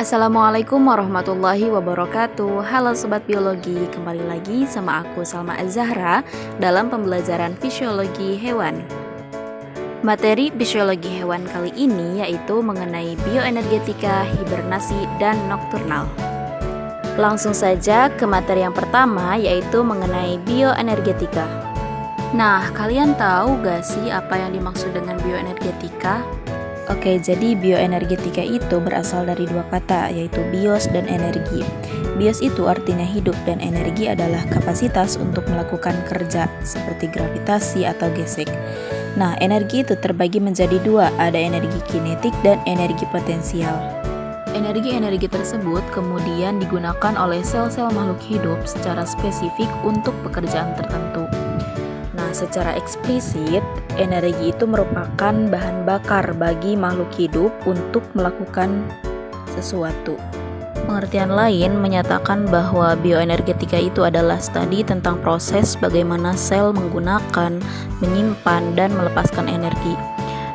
Assalamualaikum warahmatullahi wabarakatuh. Halo Sobat Biologi, kembali lagi sama aku Salma Az-Zahra dalam pembelajaran fisiologi hewan. Materi fisiologi hewan kali ini yaitu mengenai bioenergetika, hibernasi, dan nokturnal. Langsung saja ke materi yang pertama yaitu mengenai bioenergetika. Nah, kalian tahu gak sih apa yang dimaksud dengan bioenergetika? Oke, jadi bioenergetika itu berasal dari dua kata, yaitu bios dan energi. Bios itu artinya hidup dan energi adalah kapasitas untuk melakukan kerja seperti gravitasi atau gesek. Nah, energi itu terbagi menjadi dua, ada energi kinetik dan energi potensial. Energi-energi tersebut kemudian digunakan oleh sel-sel makhluk hidup secara spesifik untuk pekerjaan tertentu. Nah, secara eksplisit, energi itu merupakan bahan bakar bagi makhluk hidup untuk melakukan sesuatu. Pengertian lain menyatakan bahwa bioenergetika itu adalah studi tentang proses bagaimana sel menggunakan, menyimpan, dan melepaskan energi.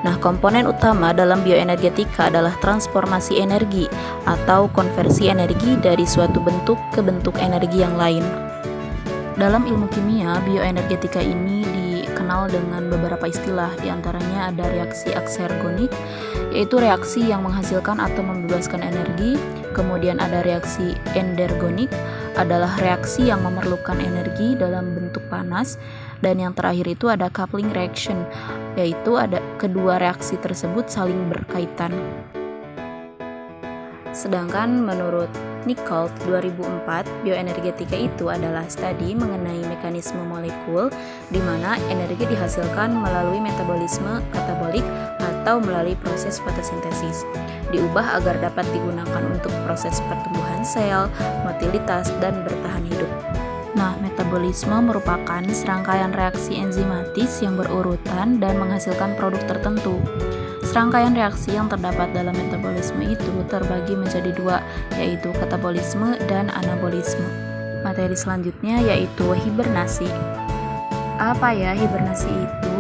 Nah, komponen utama dalam bioenergetika adalah transformasi energi atau konversi energi dari suatu bentuk ke bentuk energi yang lain. Dalam ilmu kimia, bioenergetika ini dikenal dengan beberapa istilah, diantaranya ada reaksi aksergonik, yaitu reaksi yang menghasilkan atau membebaskan energi. Kemudian ada reaksi endergonik, adalah reaksi yang memerlukan energi dalam bentuk panas. Dan yang terakhir itu ada coupling reaction, yaitu ada kedua reaksi tersebut saling berkaitan. Sedangkan menurut Nichols 2004, bioenergetika itu adalah studi mengenai mekanisme molekul di mana energi dihasilkan melalui metabolisme katabolik atau melalui proses fotosintesis, diubah agar dapat digunakan untuk proses pertumbuhan sel, motilitas, dan bertahan hidup. Nah, metabolisme merupakan serangkaian reaksi enzimatis yang berurutan dan menghasilkan produk tertentu. Serangkaian reaksi yang terdapat dalam metabolisme itu terbagi menjadi dua, yaitu katabolisme dan anabolisme. Materi selanjutnya yaitu hibernasi. Apa ya hibernasi itu?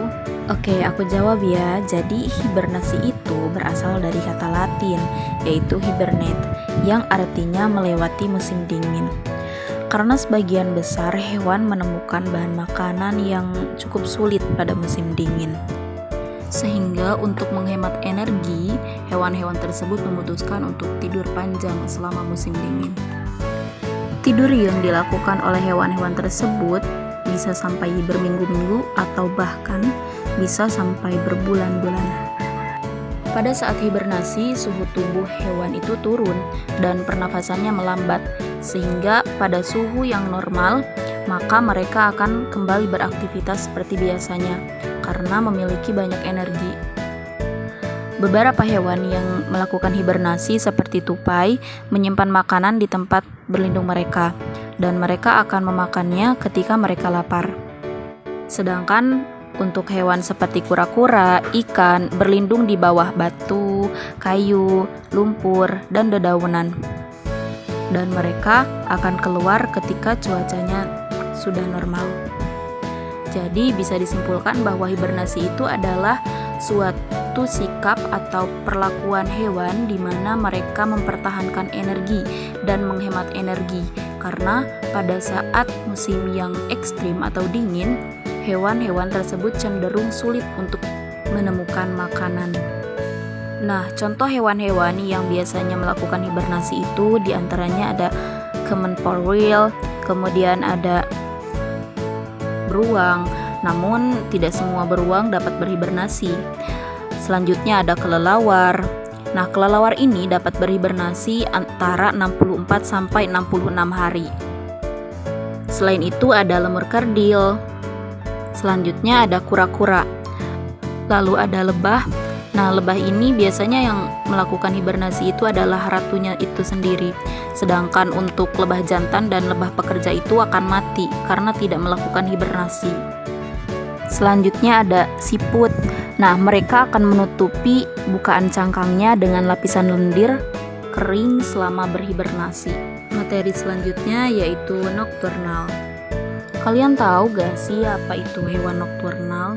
Oke, aku jawab ya. Jadi hibernasi itu berasal dari kata Latin, yaitu hibernate, yang artinya melewati musim dingin. Karena sebagian besar hewan menemukan bahan makanan yang cukup sulit pada musim dingin. Sehingga untuk menghemat energi, hewan-hewan tersebut memutuskan untuk tidur panjang selama musim dingin. Tidur yang dilakukan oleh hewan-hewan tersebut bisa sampai berminggu-minggu atau bahkan bisa sampai berbulan-bulan. Pada saat hibernasi, suhu tubuh hewan itu turun dan pernafasannya melambat, sehingga pada suhu yang normal, maka mereka akan kembali beraktivitas seperti biasanya karena memiliki banyak energi. Beberapa hewan yang melakukan hibernasi seperti tupai menyimpan makanan di tempat berlindung mereka, dan mereka akan memakannya ketika mereka lapar. Sedangkan untuk hewan seperti kura-kura, ikan berlindung di bawah batu, kayu, lumpur, dan dedaunan. Dan mereka akan keluar ketika cuacanya sudah normal. Jadi bisa disimpulkan bahwa hibernasi itu adalah suatu sikap atau perlakuan hewan di mana mereka mempertahankan energi dan menghemat energi. Karena pada saat musim yang ekstrim atau dingin, hewan-hewan tersebut cenderung sulit untuk menemukan makanan. Nah, contoh hewan-hewan yang biasanya melakukan hibernasi itu diantaranya ada common porwheel, kemudian ada beruang, namun tidak semua beruang dapat berhibernasi. Selanjutnya ada kelelawar. Nah, kelelawar ini dapat berhibernasi antara 64 sampai 66 hari. Selain itu ada lemur kerdil. Selanjutnya ada kura-kura. Lalu ada lebah. Nah, lebah ini biasanya yang melakukan hibernasi itu adalah ratunya itu sendiri. Sedangkan untuk lebah jantan dan lebah pekerja itu akan mati karena tidak melakukan hibernasi. Selanjutnya ada siput. Nah, mereka akan menutupi bukaan cangkangnya dengan lapisan lendir kering selama berhibernasi. Materi selanjutnya yaitu nokturnal. Kalian tahu gak sih apa itu hewan nokturnal?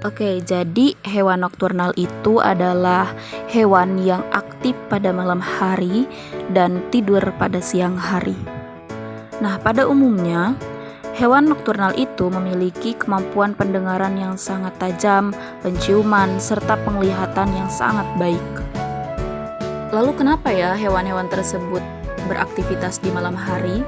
Oke, jadi hewan nokturnal itu adalah hewan yang aktif pada malam hari dan tidur pada siang hari. Nah, pada umumnya, hewan nokturnal itu memiliki kemampuan pendengaran yang sangat tajam, penciuman, serta penglihatan yang sangat baik. Lalu kenapa ya hewan-hewan tersebut beraktivitas di malam hari?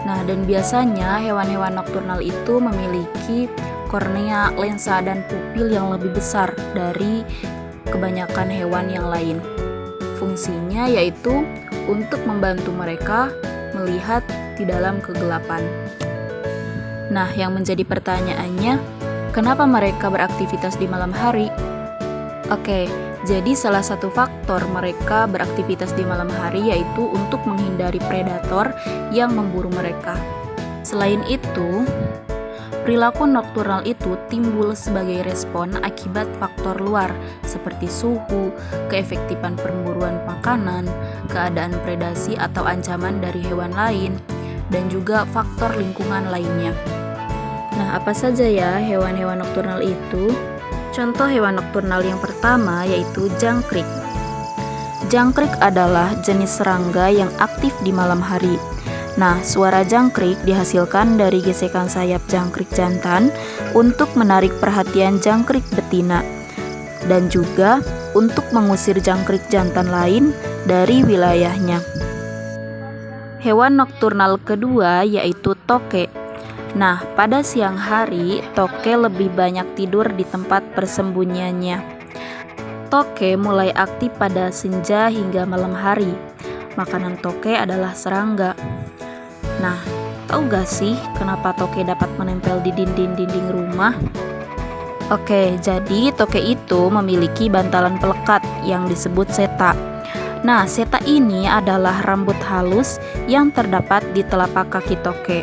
Nah, dan biasanya hewan-hewan nokturnal itu memiliki kornea, lensa, dan pupil yang lebih besar dari kebanyakan hewan yang lain. Fungsinya yaitu untuk membantu mereka melihat di dalam kegelapan. Nah, yang menjadi pertanyaannya, kenapa mereka beraktivitas di malam hari? Oke, jadi salah satu faktor mereka beraktivitas di malam hari yaitu untuk menghindari predator yang memburu mereka. Selain itu, perilaku nokturnal itu timbul sebagai respon akibat faktor luar seperti suhu, keefektifan pemburuan makanan, keadaan predasi atau ancaman dari hewan lain, dan juga faktor lingkungan lainnya. Nah, apa saja ya hewan-hewan nokturnal itu? Contoh hewan nokturnal yang pertama yaitu jangkrik. Jangkrik adalah jenis serangga yang aktif di malam hari. Nah, suara jangkrik dihasilkan dari gesekan sayap jangkrik jantan untuk menarik perhatian jangkrik betina dan juga untuk mengusir jangkrik jantan lain dari wilayahnya. Hewan nokturnal kedua yaitu toke. Nah, pada siang hari, toke lebih banyak tidur di tempat persembunyiannya. Toke mulai aktif pada senja hingga malam hari. Makanan toke adalah serangga. Nah, tahu gak sih kenapa toke dapat menempel di dinding-dinding rumah? Oke, jadi toke itu memiliki bantalan pelekat yang disebut seta. Nah, seta ini adalah rambut halus yang terdapat di telapak kaki toke.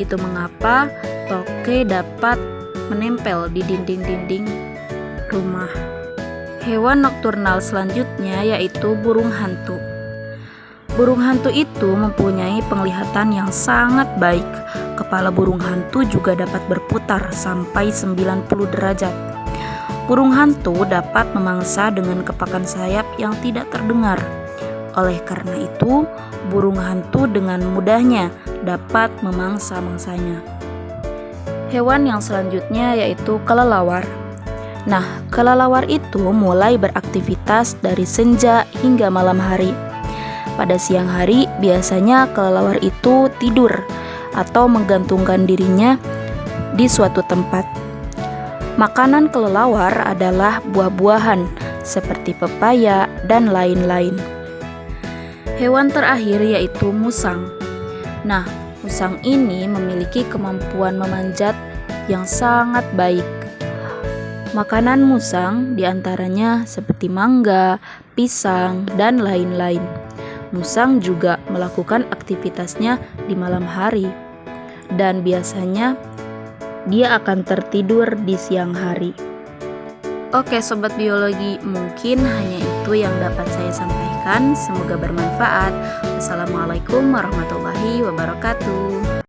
Itu mengapa toke dapat menempel di dinding-dinding rumah. Hewan nokturnal selanjutnya yaitu burung hantu. Burung hantu itu mempunyai penglihatan yang sangat baik. Kepala burung hantu juga dapat berputar sampai 90 derajat. Burung hantu dapat memangsa dengan kepakan sayap yang tidak terdengar. Oleh karena itu, burung hantu dengan mudahnya dapat memangsa-mangsanya. Hewan yang selanjutnya yaitu kelelawar. Nah, kelelawar itu mulai beraktivitas dari senja hingga malam hari. Pada siang hari, biasanya kelelawar itu tidur atau menggantungkan dirinya di suatu tempat. Makanan kelelawar adalah buah-buahan seperti pepaya dan lain-lain. Hewan terakhir yaitu musang. Nah, musang ini memiliki kemampuan memanjat yang sangat baik. Makanan musang diantaranya seperti mangga, pisang, dan lain-lain. Musang juga melakukan aktivitasnya di malam hari, dan biasanya dia akan tertidur di siang hari. Oke Sobat Biologi, mungkin hanya itu yang dapat saya sampaikan. Semoga bermanfaat. Wassalamualaikum warahmatullahi wabarakatuh.